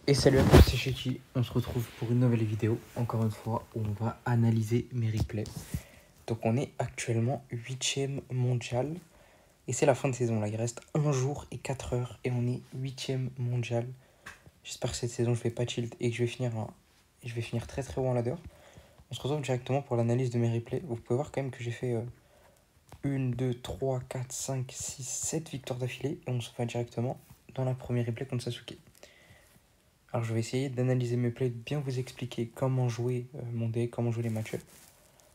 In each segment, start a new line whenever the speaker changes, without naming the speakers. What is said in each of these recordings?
Et salut à tous, c'est Sheki. On se retrouve pour une nouvelle vidéo, encore une fois, où on va analyser mes replays. Donc on est actuellement 8ème mondial. Et c'est la fin de saison, là. Il reste 1 jour et 4 heures. Et on est 8ème mondial. J'espère que cette saison, je vais pas tilt et que je vais finir très très haut en ladder. On se retrouve directement pour l'analyse de mes replays. Vous pouvez voir quand même que j'ai fait 1, 2, 3, 4, 5, 6, 7 victoires d'affilée. Et on se fait directement dans la première replay contre Sasuke. Alors je vais essayer d'analyser mes plays, de bien vous expliquer comment jouer mon deck, comment jouer les match-ups.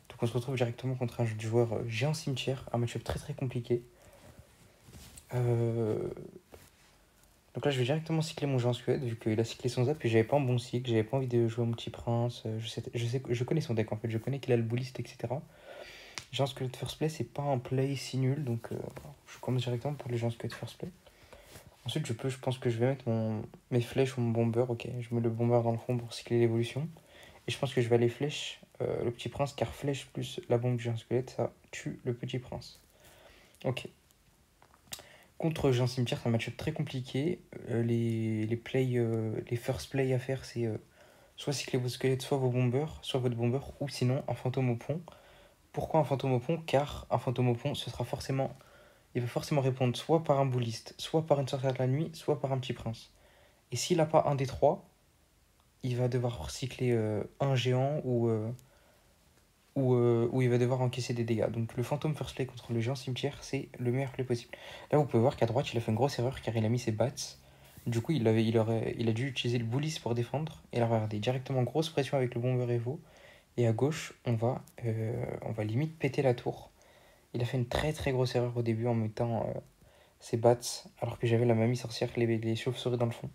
Donc on se retrouve directement contre un joueur géant cimetière, un match-up très très compliqué. Donc là je vais directement cycler mon géant squelette vu qu'il a cyclé son zap et j'avais pas un bon cycle, j'avais pas envie de jouer mon petit prince. Je connais son deck en fait, je connais qu'il a le bullist, etc. Géant squelette first play c'est pas un play si nul, donc je commence directement pour le géant squelette first play. Ensuite je pense que je vais mettre mes flèches ou mon bomber, ok, je mets le bomber dans le fond pour cycler l'évolution. Et je pense que je vais aller flèche le petit prince, car flèche plus la bombe du géant squelette, ça tue le petit prince. Ok. Contre géant cimetière, c'est un match très compliqué. Les first play à faire, c'est soit cycler vos squelettes, soit vos bombers, soit votre bomber, ou sinon un fantôme au pont. Pourquoi un fantôme au pont? Car un fantôme au pont, il va forcément répondre soit par un bouliste, soit par une sorcière de la nuit, soit par un petit prince. Et s'il n'a pas un des trois, il va devoir cycler un géant où il va devoir encaisser des dégâts. Donc le fantôme first play contre le géant cimetière, c'est le meilleur play possible. Là, vous pouvez voir qu'à droite, il a fait une grosse erreur car il a mis ses bats. Du coup, il a dû utiliser le bullies pour défendre. Et là, regardez, directement grosse pression avec le bomber Evo. Et à gauche, on va limite péter la tour. Il a fait une très très grosse erreur au début en mettant ses bats alors que j'avais la mamie sorcière, les chauves-souris dans le fond.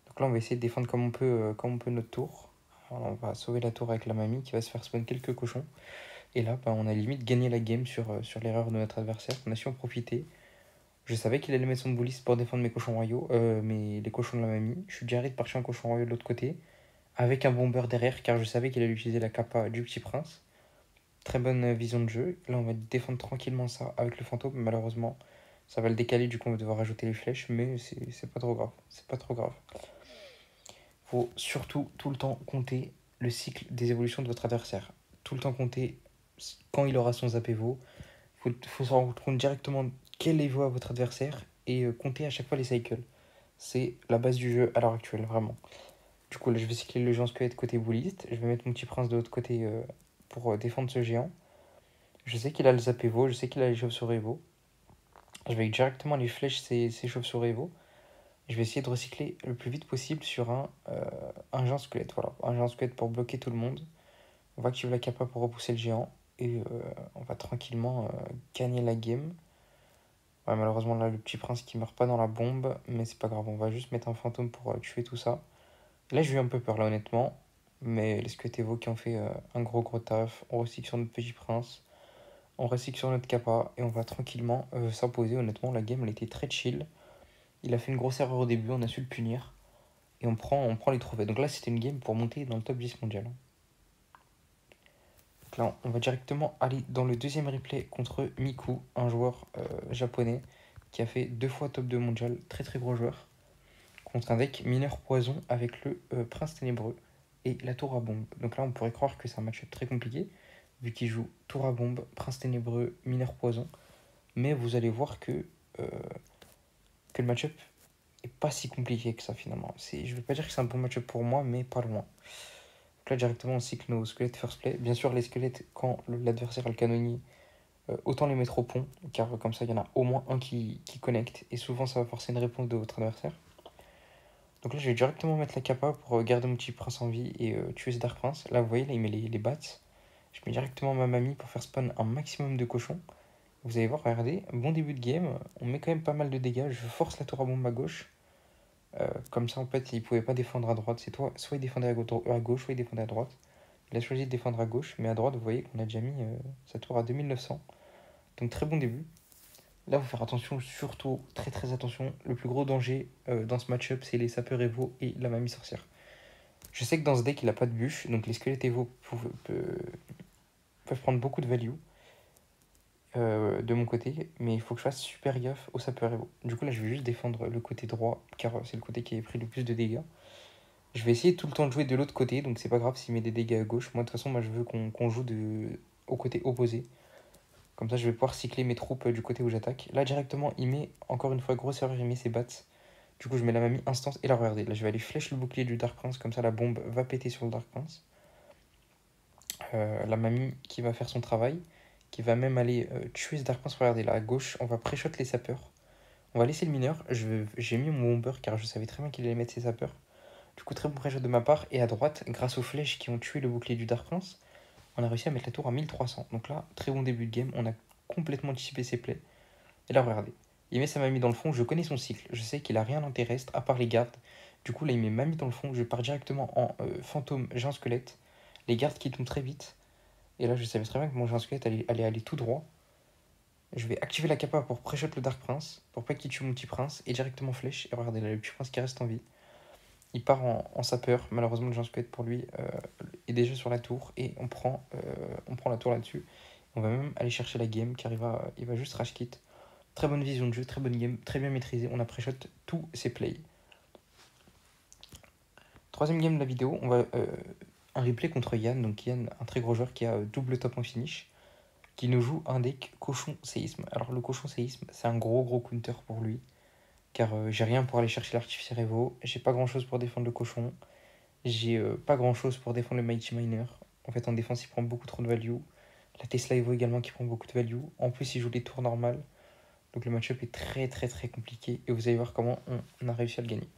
Donc là, on va essayer de défendre comme on peut notre tour. Alors, on va sauver la tour avec la mamie qui va se faire spawn quelques cochons. Et là, on a limite gagné la game sur l'erreur de notre adversaire. On a su en profiter. Je savais qu'il allait mettre son bullies pour défendre mes cochons royaux, les cochons de la mamie. Je suis direct parti en cochon royaux de l'autre côté, avec un bomber derrière, car je savais qu'il allait utiliser la kappa du petit prince. Très bonne vision de jeu. Là, on va défendre tranquillement ça avec le fantôme. Malheureusement, ça va le décaler, du coup, on va devoir rajouter les flèches, mais c'est pas trop grave. C'est pas trop grave. Faut surtout tout le temps compter le cycle des évolutions de votre adversaire. Tout le temps compter quand il aura son zap Evo. Faut se rendre compte directement quel Evo a votre adversaire et compter à chaque fois les cycles. C'est la base du jeu à l'heure actuelle, vraiment. Du coup, là, je vais cycler le géant squelette côté bouliste. Je vais mettre mon petit prince de l'autre côté pour défendre ce géant. Je sais qu'il a le zap Evo, je sais qu'il a les chauves-souris Evo. Je vais directement les flèches ces chauves-souris Evo. Je vais essayer de recycler le plus vite possible sur un géant squelette. Voilà, un géant squelette pour bloquer tout le monde. On va activer la kappa pour repousser le géant. Et on va tranquillement gagner la game. Ouais, malheureusement, là, le petit prince qui meurt pas dans la bombe. Mais c'est pas grave, on va juste mettre un fantôme pour tuer tout ça. Là, j'ai eu un peu peur, là, honnêtement. Mais les squelettes Evo qui ont fait un gros taf. On recycle sur notre petit prince. On recycle sur notre kappa. Et on va tranquillement s'imposer. Honnêtement, la game, elle était très chill. Il a fait une grosse erreur au début, on a su le punir. Et on prend les trophées. Donc là, c'était une game pour monter dans le top 10 mondial. Donc là, on va directement aller dans le deuxième replay contre Miku, un joueur japonais qui a fait 2 fois top 2 mondial. Très très gros joueur. Contre un deck mineur poison avec le prince ténébreux et la tour à bombe. Donc là, on pourrait croire que c'est un match très compliqué, vu qu'il joue tour à bombe, prince ténébreux, mineur poison. Mais vous allez voir que le match-up est pas si compliqué que ça finalement. Je vais pas dire que c'est un bon match-up pour moi, mais pas loin. Donc là, directement, on cycle nos squelettes first play. Bien sûr, les squelettes, quand l'adversaire a le canonnier, autant les mettre au pont, car comme ça, il y en a au moins un qui connecte. Et souvent, ça va forcer une réponse de votre adversaire. Donc là, je vais directement mettre la kappa pour garder mon petit prince en vie et tuer ce Dark Prince. Là, vous voyez, là, il met les bats. Je mets directement ma mamie pour faire spawn un maximum de cochons. Vous allez voir, regardez, bon début de game. On met quand même pas mal de dégâts. Je force la tour à bombe à gauche. Comme ça, en fait, il pouvait pas défendre à droite. C'est toi, soit il défendait à gauche, soit il défendait à droite. Il a choisi de défendre à gauche, mais à droite, vous voyez qu'on a déjà mis sa tour à 2900. Donc très bon début. Là, il faut faire attention, surtout très très attention. Le plus gros danger dans ce match-up, c'est les sapeurs Evo et la mamie sorcière. Je sais que dans ce deck, il n'a pas de bûche, donc les squelettes Evo peuvent prendre beaucoup de value. de mon côté, mais il faut que je fasse super gaffe au sapeur Evo. Du coup là je vais juste défendre le côté droit, car c'est le côté qui a pris le plus de dégâts. Je vais essayer tout le temps de jouer de l'autre côté, donc c'est pas grave s'il met des dégâts à gauche. Moi de toute façon moi je veux qu'on joue au côté opposé. Comme ça je vais pouvoir cycler mes troupes du côté où j'attaque. Là directement il met, encore une fois grosse erreur, il met ses bats. Du coup je mets la mamie instance et là regardez, là je vais aller flèche le bouclier du Dark Prince, comme ça la bombe va péter sur le Dark Prince. La mamie qui va faire son travail, qui va même aller tuer ce Dark Prince. Regardez là à gauche, on va pré-shot les sapeurs. On va laisser le mineur. J'ai mis mon bomber car je savais très bien qu'il allait mettre ses sapeurs. Du coup, très bon pré-shot de ma part. Et à droite, grâce aux flèches qui ont tué le bouclier du Dark Prince, on a réussi à mettre la tour à 1300. Donc là, très bon début de game. On a complètement anticipé ses plays. Et là, regardez. Il met sa mamie dans le fond. Je connais son cycle. Je sais qu'il a rien en terrestre à part les gardes. Du coup, là, il met mamie dans le fond. Je pars directement en fantôme, géant squelette. Les gardes qui tombent très vite. Et là, je savais très bien que mon géant squelette allait aller tout droit. Je vais activer la capa pour pré-shot le Dark Prince, pour pas qu'il tue mon petit prince, et directement flèche. Et regardez là, le petit prince qui reste en vie. Il part en sapeur. Malheureusement, le géant squelette pour lui est déjà sur la tour, et on prend la tour là-dessus. On va même aller chercher la game, car il va juste rage kit. Très bonne vision de jeu, très bonne game, très bien maîtrisé. On a pré-shot tous ses plays. Troisième game de la vidéo, on va un replay contre Yann. Donc Yann, un très gros joueur qui a double top en finish, qui nous joue un deck cochon séisme. Alors le cochon séisme, c'est un gros counter pour lui, car j'ai rien pour aller chercher l'artificier Evo, j'ai pas grand chose pour défendre le cochon, j'ai pas grand chose pour défendre le Mighty Miner. En fait en défense il prend beaucoup trop de value, la Tesla Evo également qui prend beaucoup de value, en plus il joue les tours normales, donc le match-up est très compliqué, et vous allez voir comment on a réussi à le gagner.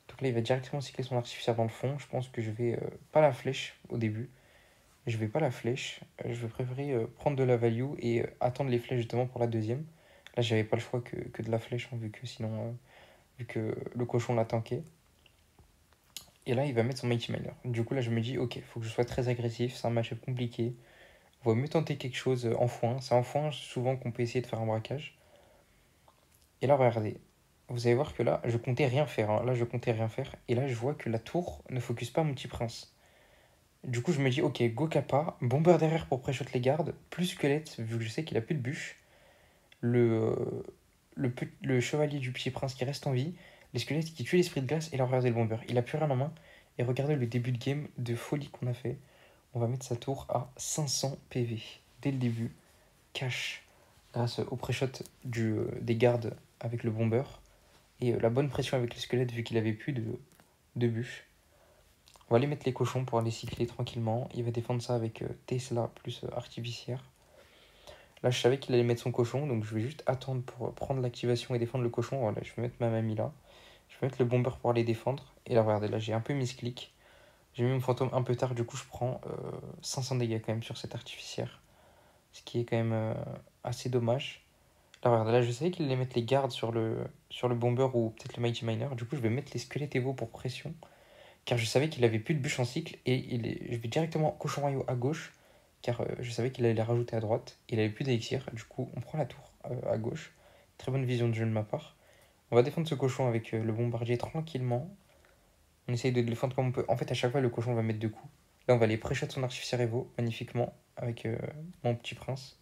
Donc là il va directement cycler son artificier dans le fond, je pense que je vais pas la flèche au début, je vais pas la flèche, je vais préférer prendre de la value et attendre les flèches justement pour la deuxième. Là, j'avais pas le choix que de la flèche, hein, vu que sinon, vu que le cochon l'a tanké. Et là, il va mettre son Mighty Miner. Du coup, là, je me dis, ok, faut que je sois très agressif, c'est un match compliqué. On va mieux tenter quelque chose en foin. C'est en foin souvent qu'on peut essayer de faire un braquage. Et là, regardez, vous allez voir que là, je comptais rien faire, hein. Là, je comptais rien faire. Et là, je vois que la tour ne focus pas mon petit prince. Du coup, je me dis, ok, go kappa, bomber derrière pour pré-shot les gardes, plus squelette, vu que je sais qu'il a plus de bûche. Le, le chevalier du petit prince qui reste en vie, les squelettes qui tuent l'esprit de glace, et là, regardez le bomber. Il a plus rien en main. Et regardez le début de game de folie qu'on a fait. On va mettre sa tour à 500 PV dès le début, cash, grâce au pré-shot des gardes avec le bomber. Et la bonne pression avec les squelettes, vu qu'il avait plus de bûches. On va aller mettre les cochons pour aller cycler tranquillement. Il va défendre ça avec Tesla plus artificière. Là, je savais qu'il allait mettre son cochon, donc je vais juste attendre pour prendre l'activation et défendre le cochon. Voilà, je vais mettre ma mamie là. Je vais mettre le bomber pour aller défendre. Et là, regardez, là, j'ai un peu misclick. J'ai mis mon fantôme un peu tard, du coup, je prends 500 dégâts quand même sur cette artificière. Ce qui est quand même assez dommage. Là, regardez, là, je savais qu'il allait mettre les gardes sur le bomber ou peut-être le Mighty Miner. Du coup, je vais mettre les squelettes Evo pour pression, car je savais qu'il avait plus de bûche en cycle, et je vais directement cochon royaux à gauche, car je savais qu'il allait les rajouter à droite. Il avait plus d'élixir, du coup on prend la tour à gauche. Très bonne vision de jeu de ma part. On va défendre ce cochon avec le bombardier tranquillement. On essaye de le défendre comme on peut. En fait, à chaque fois, le cochon va mettre deux coups. Là, on va aller pré-shot son artificier Evo magnifiquement avec mon petit prince.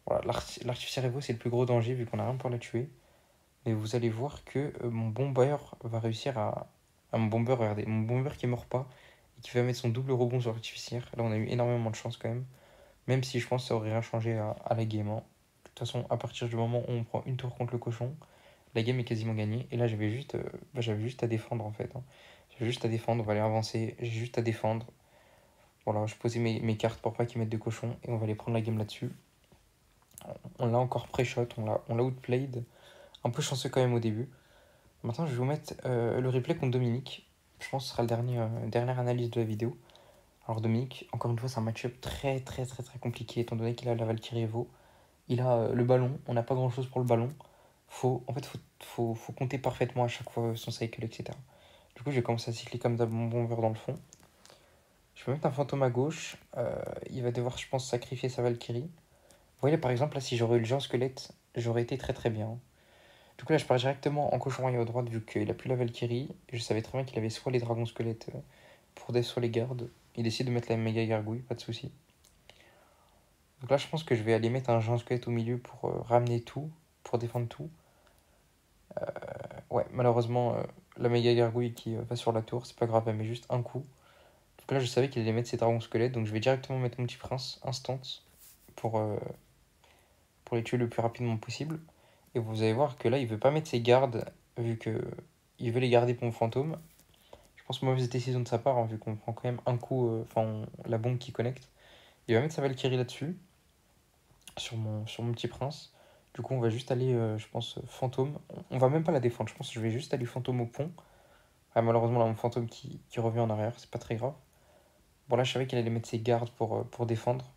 Voilà, l'artificier Evo, c'est le plus gros danger vu qu'on a rien pour la tuer. Mais vous allez voir que mon bomber va réussir à mon bomber, regardez, mon bomber qui meurt pas et qui va mettre son double rebond sur l'artificière. Là, on a eu énormément de chance quand même. Même si je pense que ça aurait rien changé à la game, hein. De toute façon, à partir du moment où on prend une tour contre le cochon, la game est quasiment gagnée. Et là, j'avais juste à défendre en fait, hein. J'avais juste à défendre, on va aller avancer. J'ai juste à défendre. Voilà, je posais mes cartes pour pas qu'ils mettent de cochon et on va aller prendre la game là-dessus. On l'a encore pré-shot, on l'a outplayed. Un peu chanceux quand même au début. Maintenant, je vais vous mettre le replay contre Dominique. Je pense que ce sera la dernière analyse de la vidéo. Alors Dominique, encore une fois, c'est un match-up très compliqué, étant donné qu'il a la Valkyrie Evo. Il a le ballon, on n'a pas grand-chose pour le ballon. Faut compter parfaitement à chaque fois son cycle, etc. Du coup, je vais commencer à cycler comme d'hab mon bomber dans le fond. Je vais mettre un fantôme à gauche. Il va devoir, je pense, sacrifier sa Valkyrie. Vous voyez, par exemple, là, si j'aurais eu le géant squelette, j'aurais été très bien. Du coup là je pars directement en cochon royal à droite vu qu'il a plus la Valkyrie. Je savais très bien qu'il avait soit les dragons squelettes pour death soit les gardes. Il décide de mettre la méga gargouille, pas de soucis. Donc là, je pense que je vais aller mettre un géant squelette au milieu pour ramener tout, pour défendre tout. Ouais, malheureusement, la méga gargouille qui va sur la tour, c'est pas grave, elle met juste un coup. Donc là, je savais qu'il allait mettre ses dragons squelettes, donc je vais directement mettre mon petit prince instant pour, euh, pour les tuer le plus rapidement possible. Et vous allez voir que là, il veut pas mettre ses gardes, vu que il veut les garder pour mon fantôme. Je pense mauvaise décision de sa part, hein, vu qu'on prend quand même un coup, la bombe qui connecte. Il va mettre sa Valkyrie là-dessus, sur mon petit prince. Du coup, on va juste aller, je pense, fantôme. On va même pas la défendre, je pense que je vais juste aller fantôme au pont. Ah, malheureusement, là, mon fantôme qui revient en arrière, c'est pas très grave. Bon, là, je savais qu'il allait mettre ses gardes pour défendre.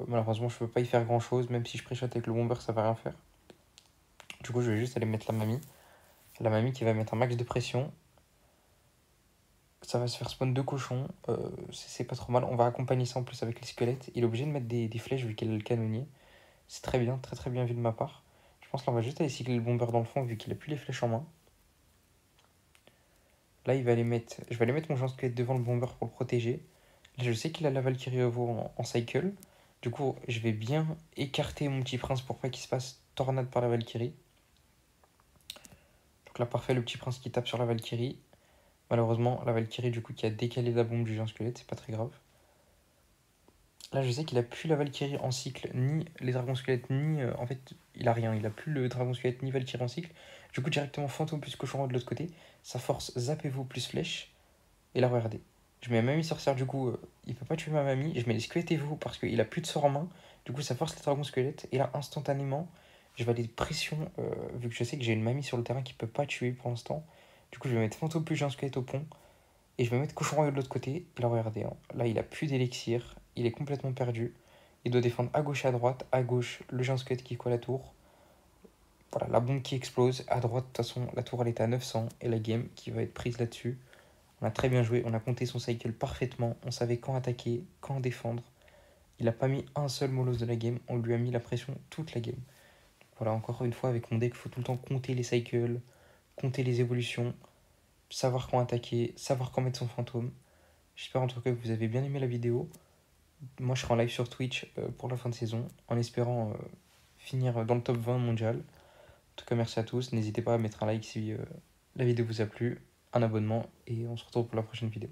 Malheureusement, je peux pas y faire grand chose, même si je préchote avec le bomber, ça va rien faire. Du coup, je vais juste aller mettre la mamie. La mamie qui va mettre un max de pression. Ça va se faire spawn deux cochons. C'est pas trop mal. On va accompagner ça en plus avec les squelettes. Il est obligé de mettre des flèches vu qu'il a le canonnier. C'est très bien, très très bien vu de ma part. Je pense qu'on va juste aller cycler le bomber dans le fond vu qu'il a plus les flèches en main. Là, je vais aller mettre mon géant squelette devant le bomber pour le protéger. Là, je sais qu'il a la Valkyrie Evo en cycle. Du coup, je vais bien écarter mon petit prince pour pas qu'il se passe tornade par la Valkyrie. Donc là, parfait, le petit prince qui tape sur la Valkyrie. Malheureusement, la Valkyrie, du coup, qui a décalé la bombe du géant squelette, c'est pas très grave. Là, je sais qu'il a plus la Valkyrie en cycle, ni les dragons squelettes, ni. En fait, il a rien. Il a plus le dragon squelette, ni Valkyrie en cycle. Du coup, directement fantôme plus cochon de l'autre côté. Ça force zappez-vous plus flèche. Et là, regardez. Je mets ma mamie sorcière, du coup, il peut pas tuer ma mamie. Je mets les squelettez-vous parce qu'il a plus de sort en main. Du coup, ça force les dragons squelettes. Et là, instantanément, je vais aller pression, vu que je sais que j'ai une mamie sur le terrain qui peut pas tuer pour l'instant. Du coup, je vais mettre fantôme plus un squelette au pont. Et je vais mettre cochon royal de l'autre côté. Et là, regardez, hein. Là, il a plus d'élixir. Il est complètement perdu. Il doit défendre à gauche et à droite. À gauche, le géant squelette qui colle la tour. Voilà, la bombe qui explose. À droite, de toute façon, la tour elle est à 900. Et la game qui va être prise là-dessus. On a très bien joué. On a compté son cycle parfaitement. On savait quand attaquer, quand défendre. Il n'a pas mis un seul molosse de la game. On lui a mis la pression toute la game. Voilà, encore une fois, avec mon deck, il faut tout le temps compter les cycles, compter les évolutions, savoir quand attaquer, savoir quand mettre son fantôme. J'espère en tout cas que vous avez bien aimé la vidéo. Moi, je serai en live sur Twitch pour la fin de saison, en espérant finir dans le top 20 mondial. En tout cas, merci à tous. N'hésitez pas à mettre un like si la vidéo vous a plu, un abonnement, et on se retrouve pour la prochaine vidéo.